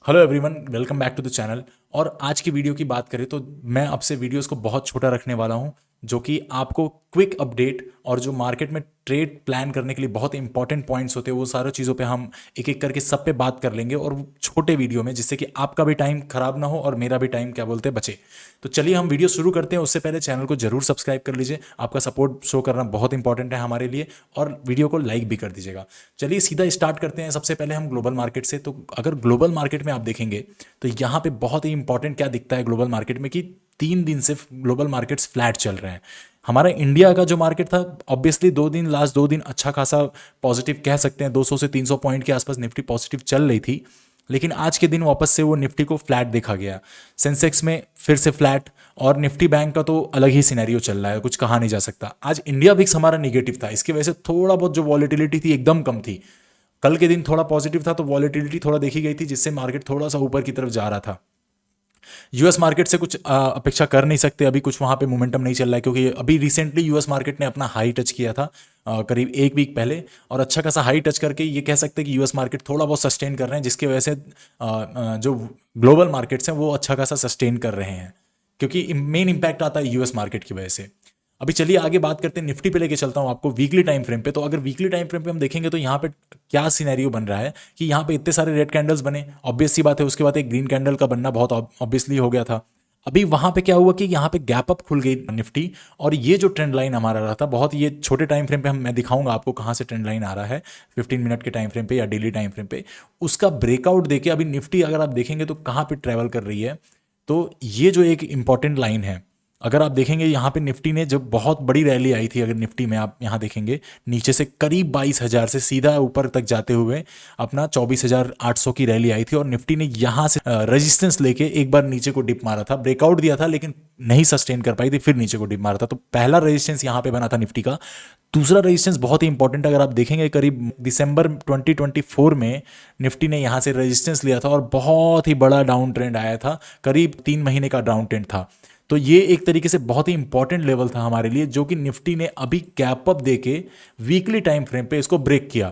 Hello everyone, welcome back to the channel. और आज की वीडियो की बात करें तो मैं आपसे वीडियोस को बहुत छोटा रखने वाला हूं, जो कि आपको क्विक अपडेट और जो मार्केट में ट्रेड प्लान करने के लिए बहुत इंपॉर्टेंट पॉइंट्स होते हैं वो सारी चीज़ों पे हम एक एक करके सब पे बात कर लेंगे, और वो छोटे वीडियो में, जिससे कि आपका भी टाइम खराब ना हो और मेरा भी टाइम क्या बोलते हैं बचे। तो चलिए हम वीडियो शुरू करते हैं। उससे पहले चैनल को जरूर सब्सक्राइब कर लीजिए, आपका सपोर्ट शो करना बहुत इंपॉर्टेंट है हमारे लिए, और वीडियो को लाइक भी कर दीजिएगा। चलिए सीधा स्टार्ट करते हैं। सबसे पहले हम ग्लोबल मार्केट से, तो अगर ग्लोबल मार्केट में आप देखेंगे तो यहाँ पे बहुत ही इंपॉर्टेंट क्या दिखता है ग्लोबल मार्केट में, कि 3 दिन से ग्लोबल मार्केट्स फ्लैट चल रहे हैं। हमारा इंडिया का जो मार्केट था, ऑब्वियसली लास्ट 2 दिन अच्छा खासा पॉजिटिव कह सकते हैं, 200 से 300 पॉइंट के आसपास निफ्टी पॉजिटिव चल रही थी। लेकिन आज के दिन वापस से वो निफ्टी को फ्लैट देखा गया, सेंसेक्स में फिर से फ्लैट, और निफ्टी बैंक का तो अलग ही सिनेरियो चल रहा है, कुछ कहा नहीं जा सकता। आज इंडिया विक्स हमारा निगेटिव था, इसकी वजह से थोड़ा बहुत जो वॉलेटिलिटी थी एकदम कम थी। कल के दिन थोड़ा पॉजिटिव था तो वॉलेटिलिटी थोड़ा देखी गई थी, जिससे मार्केट थोड़ा सा ऊपर की तरफ जा रहा था। यूएस मार्केट से कुछ अपेक्षा कर नहीं सकते, अभी कुछ वहां पे मोमेंटम नहीं चल रहा है, क्योंकि अभी रिसेंटली यूएस मार्केट ने अपना हाई टच किया था करीब एक वीक पहले, और अच्छा खासा हाई टच करके ये कह सकते हैं कि यूएस मार्केट थोड़ा बहुत सस्टेन कर रहे हैं, जिसकी वजह से जो ग्लोबल मार्केट्स हैं वो अच्छा खासा सस्टेन कर रहे हैं, क्योंकि मेन इंपैक्ट आता है यूएस मार्केट की वजह से। अभी चलिए आगे बात करते हैं, निफ्टी पे लेके चलता हूं आपको वीकली टाइम फ्रेम पे। तो अगर वीकली टाइम फ्रेम पे हम देखेंगे तो यहाँ पे क्या सिनेरियो बन रहा है कि यहाँ पे इतने सारे रेड कैंडल्स बने, ऑब्वियस सी बात है। उसके बाद एक ग्रीन कैंडल का बनना बहुत ऑब्वियसली हो गया था। अभी वहां पे क्या हुआ कि यहाँ पे गैप अप खुल गई निफ्टी, और ये जो ट्रेंड लाइन हमारा रहा था बहुत, ये छोटे टाइम फ्रेम पे मैं दिखाऊंगा आपको कहाँ से ट्रेंड लाइन आ रहा है, 15 मिनट के टाइम फ्रेम पे या डेली टाइम फ्रेम पे, उसका ब्रेकआउट देके अभी निफ्टी अगर आप देखेंगे तो कहाँ पे ट्रेवल कर रही है। तो ये जो एक इंपॉर्टेंट लाइन है, अगर आप देखेंगे यहाँ पे निफ्टी ने जब बहुत बड़ी रैली आई थी, अगर निफ्टी में आप यहाँ देखेंगे नीचे से करीब 22,000 से सीधा ऊपर तक जाते हुए अपना 24,800 की रैली आई थी, और निफ्टी ने यहाँ से रेजिस्टेंस लेके एक बार नीचे को डिप मारा था, ब्रेकआउट दिया था लेकिन नहीं सस्टेन कर पाई थी, फिर नीचे को डिप मारा था। तो पहला रेजिस्टेंस यहाँ पे बना था निफ्टी का। दूसरा रेजिस्टेंस बहुत ही इंपॉर्टेंट, अगर आप देखेंगे करीब दिसंबर 2024 में निफ्टी ने यहाँ से रेजिस्टेंस लिया था, और बहुत ही बड़ा डाउन ट्रेंड आया था, करीब 3 महीने का डाउन ट्रेंड था। तो ये एक तरीके से बहुत ही इंपॉर्टेंट लेवल था हमारे लिए, जो कि निफ्टी ने अभी कैप अप देके वीकली टाइम फ्रेम पे इसको ब्रेक किया।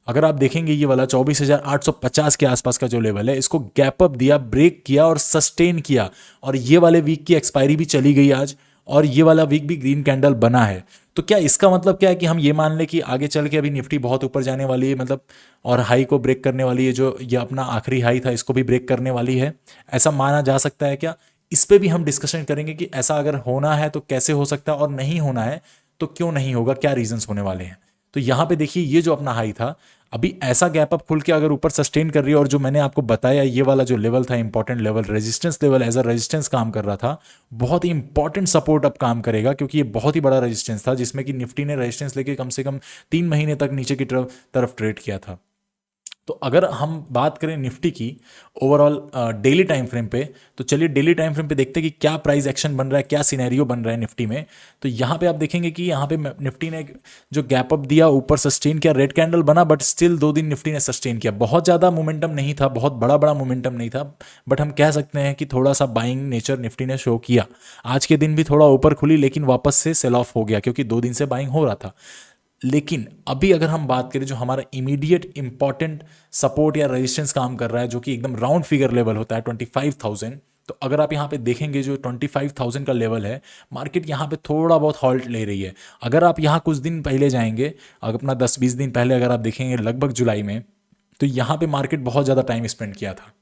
अगर आप देखेंगे ये वाला 24,850 के आसपास का जो लेवल है, इसको गैप अप दिया, ब्रेक किया और सस्टेन किया, और ये वाले वीक की एक्सपायरी भी चली गई आज, और ये वाला वीक भी ग्रीन कैंडल बना है। तो क्या इसका मतलब क्या है कि हम ये मान लें कि आगे चल के अभी निफ्टी बहुत ऊपर जाने वाली है, मतलब और हाई को ब्रेक करने वाली है, जो ये अपना आखिरी हाई था इसको भी ब्रेक करने वाली है, ऐसा माना जा सकता है क्या? इस पे भी हम डिस्कशन करेंगे कि ऐसा अगर होना है तो कैसे हो सकता है, और नहीं होना है तो क्यों नहीं होगा, क्या रीजंस होने वाले हैं। तो यहां पे देखिए ये जो अपना हाई था, अभी ऐसा गैप अप खुल के अगर ऊपर सस्टेन कर रही है, और जो मैंने आपको बताया ये वाला जो लेवल था important level, resistance level as a resistance काम कर रहा था, बहुत ही इंपॉर्टेंट सपोर्ट अब काम करेगा, क्योंकि ये बहुत ही बड़ा रेजिस्टेंस था, जिसमें कि निफ्टी ने रेजिस्टेंस लेके कम से कम 3 महीने तक नीचे की तरफ ट्रेड किया था। तो अगर हम बात करें निफ्टी की ओवरऑल डेली टाइम फ्रेम पे, तो चलिए डेली टाइम फ्रेम पे देखते हैं कि क्या प्राइस एक्शन बन रहा है, क्या सिनेरियो बन रहा है निफ्टी में। तो यहाँ पे आप देखेंगे कि यहाँ पे निफ्टी ने जो गैप अप दिया, ऊपर सस्टेन किया, रेड कैंडल बना, बट स्टिल 2 दिन निफ्टी ने सस्टेन किया। बहुत ज़्यादा मोमेंटम नहीं था, बहुत बड़ा बड़ा मोमेंटम नहीं था, बट हम कह सकते हैं कि थोड़ा सा बाइंग नेचर निफ्टी ने शो किया। आज के दिन भी थोड़ा ऊपर खुली, लेकिन वापस से सेल ऑफ हो गया, क्योंकि 2 दिन से बाइंग हो रहा था। लेकिन अभी अगर हम बात करें जो हमारा इमीडिएट इंपॉर्टेंट सपोर्ट या रेजिस्टेंस काम कर रहा है, जो कि एकदम राउंड फिगर लेवल होता है 25,000। तो अगर आप यहाँ पे देखेंगे जो 25,000 का लेवल है, मार्केट यहाँ पे थोड़ा बहुत हॉल्ट ले रही है। अगर आप यहाँ कुछ दिन पहले जाएंगे, अगर अपना 10-20 दिन पहले अगर आप देखेंगे लगभग जुलाई में, तो यहाँ पे मार्केट बहुत ज़्यादा टाइम स्पेंड किया था,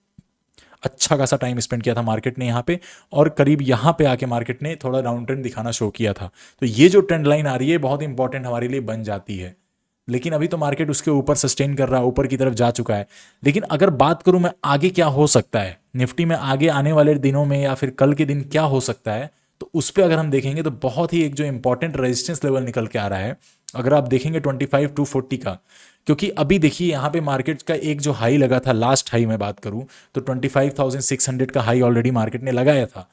अच्छा खासा टाइम स्पेंड किया था मार्केट ने यहाँ पे, और करीब यहाँ पे आके मार्केट ने थोड़ा डाउन ट्रेंड दिखाना शो किया था। तो ये जो ट्रेंड लाइन आ रही है बहुत इंपॉर्टेंट हमारे लिए बन जाती है। लेकिन अभी तो मार्केट उसके ऊपर सस्टेन कर रहा है, ऊपर की तरफ जा चुका है। लेकिन अगर बात करूं मैं आगे क्या हो सकता है निफ्टी में, आगे आने वाले दिनों में या फिर कल के दिन क्या हो सकता है, तो उस पर अगर हम देखेंगे तो बहुत ही एक जो इंपॉर्टेंट रेजिस्टेंस लेवल निकल के आ रहा है, अगर आप देखेंगे 25,240 का। क्योंकि अभी देखिए यहाँ पे मार्केट का एक जो हाई लगा था, लास्ट हाई मैं बात करूं तो 25,600 का हाई ऑलरेडी मार्केट ने लगाया था।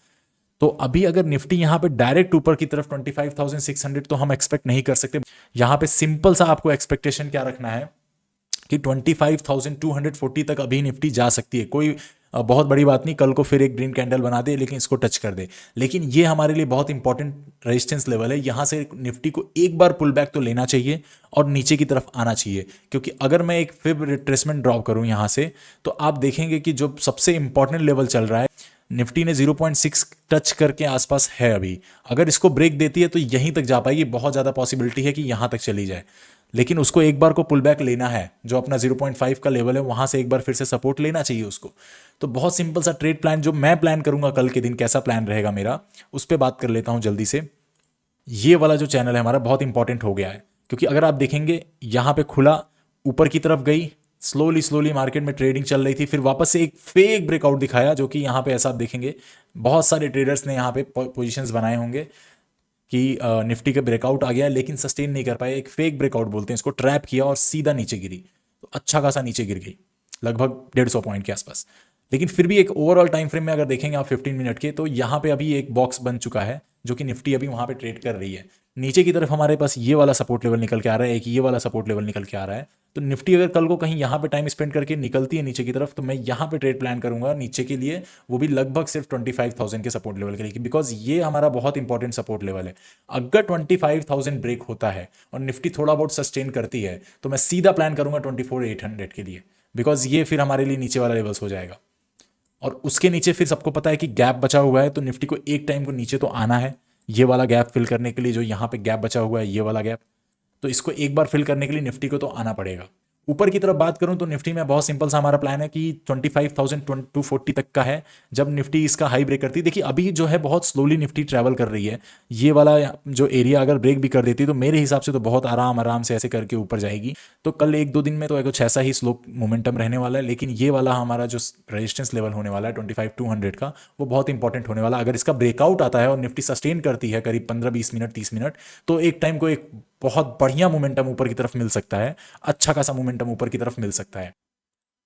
तो अभी अगर निफ्टी यहाँ पे डायरेक्ट ऊपर की तरफ 25,600 तो हम एक्सपेक्ट नहीं कर सकते। यहाँ पे सिंपल सा आपको एक्सपेक्टेशन क्या रखना है कि 25,240 तक अभी निफ्टी जा सकती है। कोई बहुत बड़ी बात नहीं, कल को फिर एक ग्रीन कैंडल बना दे लेकिन इसको टच कर दे। लेकिन ये हमारे लिए बहुत इंपॉर्टेंट रेजिस्टेंस लेवल है, यहाँ से निफ्टी को एक बार पुल बैक तो लेना चाहिए और नीचे की तरफ आना चाहिए। क्योंकि अगर मैं एक फिर रिट्रेसमेंट ड्रॉप करूँ यहाँ से, तो आप देखेंगे कि जो सबसे इंपॉर्टेंट लेवल चल रहा है, निफ्टी ने 0.6 टच करके आसपास है अभी, अगर इसको ब्रेक देती है तो यहीं तक जा पाएगी, बहुत ज़्यादा पॉसिबिलिटी है कि यहाँ तक चली जाए। लेकिन उसको एक बार को पुल बैक लेना है, जो अपना 0.5 का लेवल है वहाँ से एक बार फिर से सपोर्ट लेना चाहिए उसको। तो बहुत सिंपल सा ट्रेड प्लान जो मैं प्लान करूँगा कल के दिन, कैसा प्लान रहेगा मेरा, उस पर बात कर लेता हूँ जल्दी से। ये वाला जो चैनल है हमारा बहुत इंपॉर्टेंट हो गया है, क्योंकि अगर आप देखेंगे यहाँ पे खुला, ऊपर की तरफ गई, स्लोली स्लोली मार्केट में ट्रेडिंग चल रही थी, फिर वापस से एक फेक ब्रेकआउट दिखाया, जो कि यहाँ पे ऐसा आप देखेंगे बहुत सारे ट्रेडर्स ने यहाँ पे पोजीशंस बनाए होंगे कि निफ्टी का ब्रेकआउट आ गया, लेकिन सस्टेन नहीं कर पाए, एक फेक ब्रेकआउट बोलते हैं इसको, ट्रैप किया और सीधा नीचे गिरी, तो अच्छा खासा नीचे गिर गई, लगभग 150 पॉइंट के आसपास। लेकिन फिर भी एक ओवरऑल टाइम फ्रेम में अगर देखेंगे आप 15 मिनट के, तो यहाँ पे अभी एक बॉक्स बन चुका है, जो कि निफ्टी अभी वहाँ पे ट्रेड कर रही है। नीचे की तरफ हमारे पास ये वाला सपोर्ट लेवल निकल के आ रहा है, एक ये वाला सपोर्ट लेवल निकल के आ रहा है। तो निफ्टी अगर कल को कहीं यहाँ पे टाइम स्पेंड करके निकलती है नीचे की तरफ, तो मैं यहाँ पे ट्रेड प्लान करूंगा नीचे के लिए, वो भी लगभग सिर्फ 25,000 के सपोर्ट लेवल के लिए, बिकॉज ये हमारा बहुत इंपॉर्टेंट सपोर्ट लेवल है। अगर 25,000 ब्रेक होता है और निफ्टी थोड़ा बहुत सस्टेन करती है, तो मैं सीधा प्लान करूंगा 24,800 के लिए, बिकॉज ये फिर हमारे लिए नीचे वाला लेवल्स हो जाएगा। और उसके नीचे फिर सबको पता है कि गैप बचा हुआ है, तो निफ्टी को एक टाइम को नीचे तो आना है, ये वाला गैप फिल करने के लिए, जो यहाँ पे गैप बचा हुआ है ये वाला गैप, तो इसको एक बार फिल करने के लिए निफ्टी को तो आना पड़ेगा। ऊपर की तरफ बात करूं तो निफ्टी में बहुत सिंपल सा हमारा प्लान है कि 25,240 तक का है, जब निफ्टी इसका हाई ब्रेक करती है। देखिए अभी जो है बहुत स्लोली निफ्टी ट्रैवल कर रही है, ये वाला जो एरिया अगर ब्रेक भी कर देती है तो मेरे हिसाब से तो बहुत आराम आराम से ऐसे करके ऊपर जाएगी। तो कल एक दो दिन में तो कुछ ऐसा ही स्लो मोमेंटम रहने वाला है। लेकिन ये वाला हमारा जो रेजिस्टेंस लेवल होने वाला है 25,200 का, वो बहुत इंपॉर्टेंट होने वाला है। अगर इसका ब्रेकआउट आता है और निफ्टी सस्टेन करती है करीब 15-20 मिनट 30 मिनट, तो एक टाइम को एक बहुत बढ़िया मोमेंटम ऊपर की तरफ मिल सकता है, अच्छा खासा मोमेंटम ऊपर की तरफ मिल सकता है।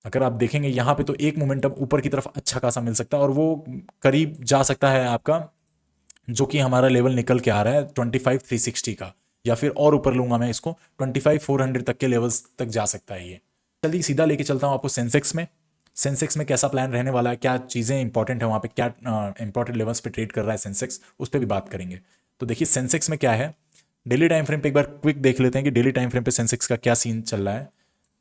अगर आप देखेंगे यहाँ पे तो एक मोमेंटम ऊपर की तरफ अच्छा खासा मिल सकता है, और वो करीब जा सकता है आपका, जो कि हमारा लेवल निकल के आ रहा है 25,360 का, या फिर और ऊपर लूंगा मैं इसको 25,400 तक के लेवल्स तक जा सकता है ये। चलिए सीधा लेके चलता हूँ आपको सेंसेक्स में। सेंसेक्स में कैसा प्लान रहने वाला है, क्या चीज़ें इंपॉर्टेंट है वहाँ पे, क्या इंपॉर्टेंट लेवल्स पे ट्रेड कर रहा है सेंसेक्स, उस पर भी बात करेंगे। तो देखिए सेंसेक्स में क्या है, डेली टाइम फ्रेम पे एक बार क्विक देख लेते हैं कि डेली टाइम फ्रेम पे सेंसेक्स का क्या सीन चल रहा है।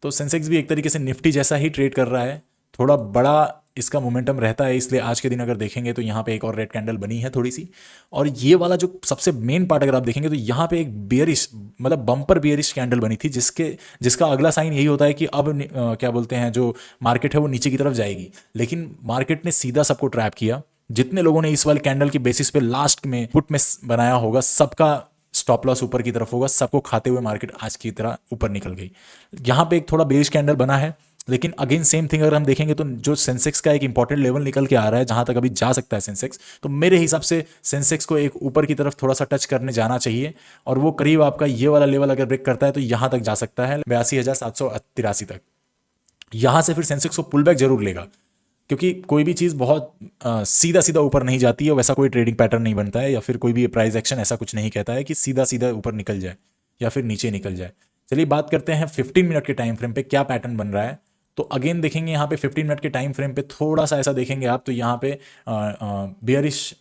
तो सेंसेक्स भी एक तरीके से निफ्टी जैसा ही ट्रेड कर रहा है, थोड़ा बड़ा इसका मोमेंटम रहता है, इसलिए आज के दिन अगर देखेंगे तो यहाँ पे एक और रेड कैंडल बनी है थोड़ी सी। और ये वाला जो सबसे मेन पार्ट अगर आप देखेंगे तो यहाँ पे एक बियरिश, मतलब बम्पर बियरिश कैंडल बनी थी, जिसका अगला साइन यही होता है कि अब क्या बोलते हैं, जो मार्केट है वो नीचे की तरफ जाएगी। लेकिन मार्केट ने सीधा सबको ट्रैप किया। जितने लोगों ने इस वाले कैंडल की बेसिस पे लास्ट में पुट में बनाया होगा, सबका स्टॉप लॉस ऊपर की तरफ होगा, सबको खाते हुए मार्केट आज की तरह ऊपर निकल गई। यहाँ पे एक थोड़ा बेरिश कैंडल बना है, लेकिन अगेन सेम थिंग अगर हम देखेंगे तो जो सेंसेक्स का एक इंपॉर्टेंट लेवल निकल के आ रहा है, जहां तक अभी जा सकता है सेंसेक्स, तो मेरे हिसाब से सेंसेक्स को एक ऊपर की तरफ थोड़ा सा टच करने जाना चाहिए, और वो करीब आपका ये वाला लेवल अगर ब्रेक करता है तो यहां तक जा सकता है 82,783 तक। यहां से फिर सेंसेक्स को पुल बैक जरूर लेगा, क्योंकि कोई भी चीज़ बहुत सीधा सीधा ऊपर नहीं जाती है, वैसा कोई ट्रेडिंग पैटर्न नहीं बनता है, या फिर कोई भी प्राइस एक्शन ऐसा कुछ नहीं कहता है कि सीधा सीधा ऊपर निकल जाए या फिर नीचे निकल जाए। चलिए बात करते हैं 15 मिनट के टाइम फ्रेम पे क्या पैटर्न बन रहा है। तो अगेन देखेंगे यहाँ पे 15 मिनट के टाइम फ्रेम पे थोड़ा सा ऐसा देखेंगे आप, तो यहाँ पे बियरिश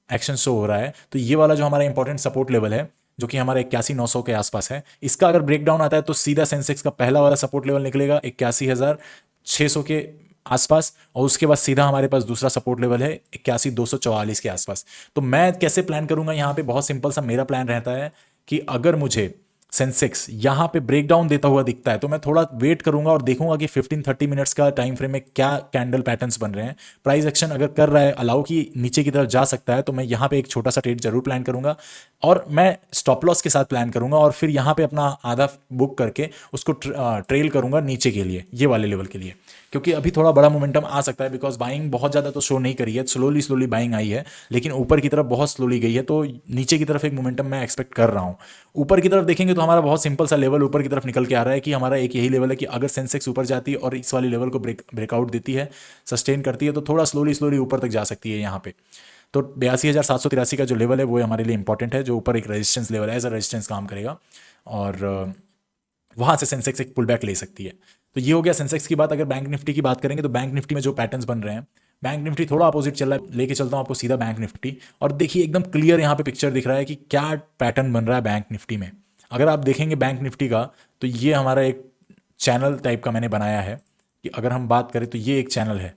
एक्शन शो हो रहा है। तो ये वाला जो हमारा इंपॉर्टेंट सपोर्ट लेवल है, जो कि हमारा 81,900 के आसपास है, इसका अगर ब्रेकडाउन आता है तो सीधा सेंसेक्स का पहला वाला सपोर्ट लेवल निकलेगा 81,600 के आसपास, और उसके बाद सीधा हमारे पास दूसरा सपोर्ट लेवल है 81,244 के आसपास। तो मैं कैसे प्लान करूंगा यहाँ पे, बहुत सिंपल सा मेरा प्लान रहता है कि अगर मुझे सेंसेक्स यहाँ पे ब्रेकडाउन देता हुआ दिखता है तो मैं थोड़ा वेट करूंगा और देखूंगा कि 15-30 मिनट्स का टाइम फ्रेम में क्या कैंडल पैटर्न्स बन रहे हैं। प्राइस एक्शन अगर कर रहा है अलाउ कि नीचे की तरफ जा सकता है, तो मैं यहाँ पे एक छोटा सा ट्रेड जरूर प्लान करूंगा, और मैं स्टॉप लॉस के साथ प्लान करूंगा, और फिर यहाँ पे अपना आधा बुक करके उसको ट्रेल करूंगा नीचे के लिए, ये वाले लेवल के लिए, क्योंकि अभी थोड़ा बड़ा मोमेंटम आ सकता है, बिकॉज बाइंग बहुत ज़्यादा तो शो नहीं करी है, स्लोली स्लोली बाइंग आई है, लेकिन ऊपर की तरफ बहुत स्लोली गई है, तो नीचे की तरफ एक मोमेंटम मैं एक्सपेक्ट कर रहा हूँ। ऊपर की तरफ देखेंगे तो हमारा बहुत सिंपल सा लेवल ऊपर की तरफ निकल के आ रहा है, कि हमारा एक यही लेवल है कि अगर सेंसेक्स ऊपर जाती है और इस वाले लेवल को ब्रेकआउट देती है, सस्टेन करती है, तो थोड़ा स्लोली स्लोली ऊपर तक जा सकती है यहाँ पे। तो 82,783 का जो लेवल है वो हमारे लिए इंपॉर्टेंट है, जो ऊपर एक रेजिस्टेंस लेवल है, एज अ रेजिस्टेंस काम करेगा, और वहाँ से सेंसेक्स एक पुल बैक ले सकती है। तो ये हो गया सेंसेक्स की बात। अगर बैंक निफ्टी की बात करेंगे तो बैंक निफ्टी में जो पैटर्न्स बन रहे हैं, बैंक निफ्टी थोड़ा अपोजिट चल रहा है। लेके चलता हूँ आपको सीधा बैंक निफ्टी, और देखिए एकदम क्लियर यहाँ पे पिक्चर दिख रहा है कि क्या पैटर्न बन रहा है बैंक निफ्टी में। अगर आप देखेंगे बैंक निफ्टी का, तो ये हमारा एक चैनल टाइप का मैंने बनाया है कि अगर हम बात करें तो ये एक चैनल है,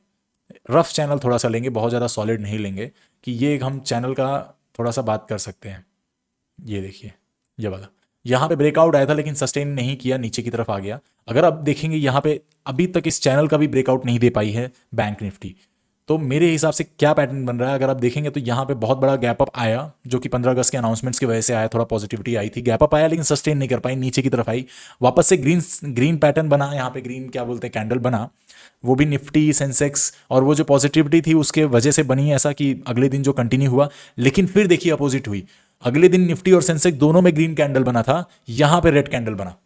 रफ चैनल थोड़ा सा लेंगे, बहुत ज़्यादा सॉलिड नहीं लेंगे, कि ये एक हम चैनल का थोड़ा सा बात कर सकते हैं। ये देखिए, ये वाला यहाँ पे ब्रेकआउट आया था लेकिन सस्टेन नहीं किया, नीचे की तरफ आ गया। अगर आप देखेंगे यहाँ पे अभी तक इस चैनल का भी ब्रेकआउट नहीं दे पाई है बैंक निफ्टी। तो मेरे हिसाब से क्या पैटर्न बन रहा है, अगर आप देखेंगे तो यहाँ पे बहुत बड़ा गैप अप आया, जो कि 15 अगस्त के अनाउंसमेंट्स की वजह से आया, थोड़ा पॉजिटिविटी आई थी, गैप अप आया लेकिन सस्टेन नहीं कर पाई, नीचे की तरफ आई, वापस से ग्रीन ग्रीन पैटर्न बना, यहाँ पे ग्रीन क्या बोलते हैं कैंडल बना, वो भी निफ्टी सेंसेक्स, और वो जो पॉजिटिविटी थी उसके वजह से बनी ऐसा कि अगले दिन जो कंटिन्यू हुआ। लेकिन फिर देखिए अपोजिट हुई, अगले दिन निफ्टी और सेंसेक्स दोनों में ग्रीन कैंडल बना था, यहाँ पे रेड कैंडल बना।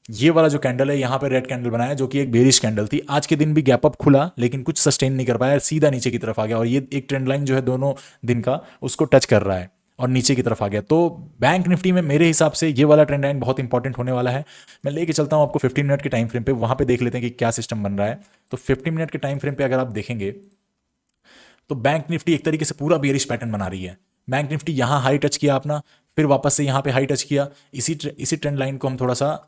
ये वाला जो कैंडल है यहाँ पे रेड कैंडल बनाया, जो कि एक बेरिश कैंडल थी। आज के दिन भी गैप अप खुला लेकिन कुछ सस्टेन नहीं कर पाया, सीधा नीचे की तरफ आ गया, और ये एक ट्रेंड लाइन जो है दोनों दिन का उसको टच कर रहा है और नीचे की तरफ आ गया। तो बैंक निफ्टी में मेरे हिसाब से ये वाला ट्रेंड लाइन बहुत इंपॉर्टेंट होने वाला है। मैं लेके चलता हूँ आपको 15 मिनट के टाइम फ्रेम पे, वहाँ पे देख लेते हैं कि क्या सिस्टम बन रहा है। तो 15 मिनट के टाइम फ्रेम पे अगर आप देखेंगे तो बैंक निफ्टी एक तरीके से पूरा बेरिश पैटर्न बना रही है। बैंक निफ्टी यहाँ हाई टच किया अपना, फिर वापस से यहाँ पे हाई टच किया। इसी ट्रेंड लाइन को हम थोड़ा सा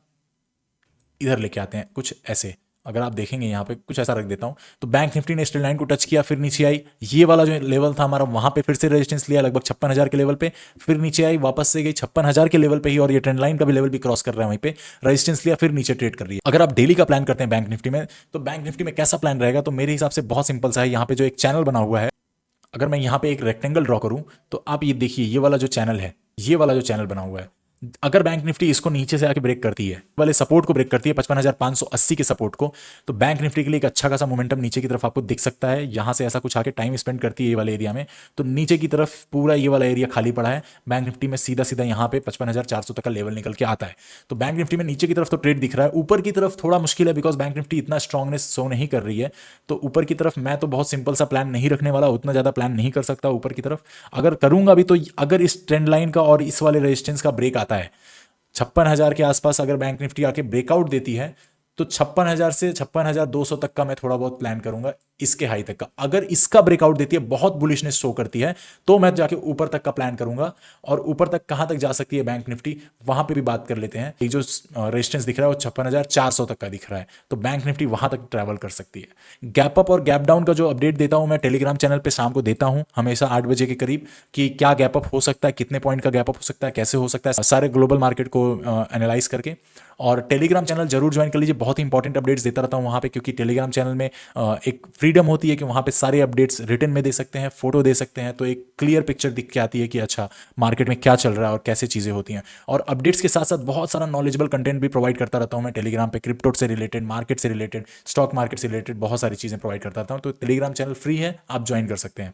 इधर लेके आते हैं, कुछ ऐसे। अगर आप देखेंगे यहाँ पे कुछ ऐसा रख देता हूँ, तो बैंक निफ्टी ने स्ट्रेंड लाइन को टच किया, फिर नीचे आई, ये वाला जो लेवल था हमारा वहाँ पे फिर से रेजिस्टेंस लिया लगभग 56,000 के लेवल पे, फिर नीचे आई, वापस से गई 56,000 के लेवल पे ही, और ये ट्रेंड लाइन का भी लेवल भी क्रॉस कर रहा है, वहीं पे रेजिस्टेंस लिया, फिर नीचे ट्रेड कर रही है। अगर आप डेली का प्लान करते हैं बैंक निफ्टी में, तो बैंक निफ्टी में कैसा प्लान रहेगा, तो मेरे हिसाब से बहुत सिंपल सा है। यहाँ पे जो एक चैनल बना हुआ है, अगर मैं यहाँ पे एक रेक्टेंगल ड्रॉ करूँ तो आप ये देखिए, ये वाला जो चैनल है, ये वाला जो चैनल बना हुआ है, अगर बैंक निफ्टी इसको नीचे से आके ब्रेक करती है, वाले सपोर्ट को ब्रेक करती है 55,580 के सपोर्ट को, तो बैंक निफ्टी के लिए एक अच्छा खासा मोमेंटम नीचे की तरफ आपको दिख सकता है। यहाँ से ऐसा कुछ आके टाइम स्पेंड करती है ये वाले एरिया में, तो नीचे की तरफ पूरा ये वाला एरिया खाली पड़ा है। बैंक निफ्टी में सीधा सीधा यहाँ पे 55,400 तक का लेवल निकल के आता है। तो बैंक निफ्टी में नीचे की तरफ तो ट्रेड दिख रहा है, ऊपर की तरफ थोड़ा मुश्किल है, बिकॉज बैंक निफ्टी इतना स्ट्रांगनेस शो नहीं कर रही है। तो ऊपर की तरफ मैं तो बहुत सिंपल सा प्लान नहीं रखने वाला, उतना ज़्यादा प्लान नहीं कर सकता ऊपर की तरफ। अगर करूंगा भी तो अगर इस ट्रेंड लाइन का और इस वाले रेजिस्टेंस का ब्रेक आता है 56,000 के आसपास, अगर बैंक निफ्टी आके ब्रेकआउट देती है, तो 56,000 से 56,200 तक का मैं थोड़ा बहुत प्लान करूंगा, इसके हाई तक का। अगर इसका ब्रेकआउट देती है, बहुत बुलिशनेस शो करती है, तो मैं जाके ऊपर तक का प्लान करूंगा। और ऊपर तक कहां तक जा सकती है बैंक निफ्टी, वहां पे भी बात कर लेते हैं। ये जो रेजिस्टेंस दिख रहा है वो 56,400 तक का दिख रहा है, तो बैंक निफ्टी वहां तक ट्रैवल कर सकती है। गैप अप और गैप डाउन का जो अपडेट देता हूं मैं टेलीग्राम चैनल पे शाम को देता हूं, हमेशा 8 बजे के करीब, कि क्या गैप अप हो सकता है, कितने पॉइंट का गैप अप हो सकता है, कैसे हो सकता है, सारे ग्लोबल मार्केट को एनालाइज करके। और टेलीग्राम चैनल जरूर ज्वाइन कर लीजिए, बहुत ही इंपॉर्टेंट अपडेट्स देता रहता हूँ वहाँ पे, क्योंकि टेलीग्राम चैनल में एक फ्रीडम होती है कि वहाँ पे सारे अपडेट्स रिटन में दे सकते हैं, फोटो दे सकते हैं, तो एक क्लियर पिक्चर दिख के आती है कि अच्छा मार्केट में क्या चल रहा है और कैसे चीज़ें होती हैं। और अपडेट्स के साथ साथ बहुत सारा नॉलेजेबल कंटेंट भी प्रोवाइड करता रहता हूँ मैं टेलीग्राम पे, क्रिप्टो से रिलेटेड, मार्केट से रिलेटेड, स्टॉक मार्केट से रिलेटेड बहुत सारी चीज़ें प्रोवाइड करता रहता हूँ। तो टेलीग्राम चैनल फ्री है, आप ज्वाइन कर सकते हैं।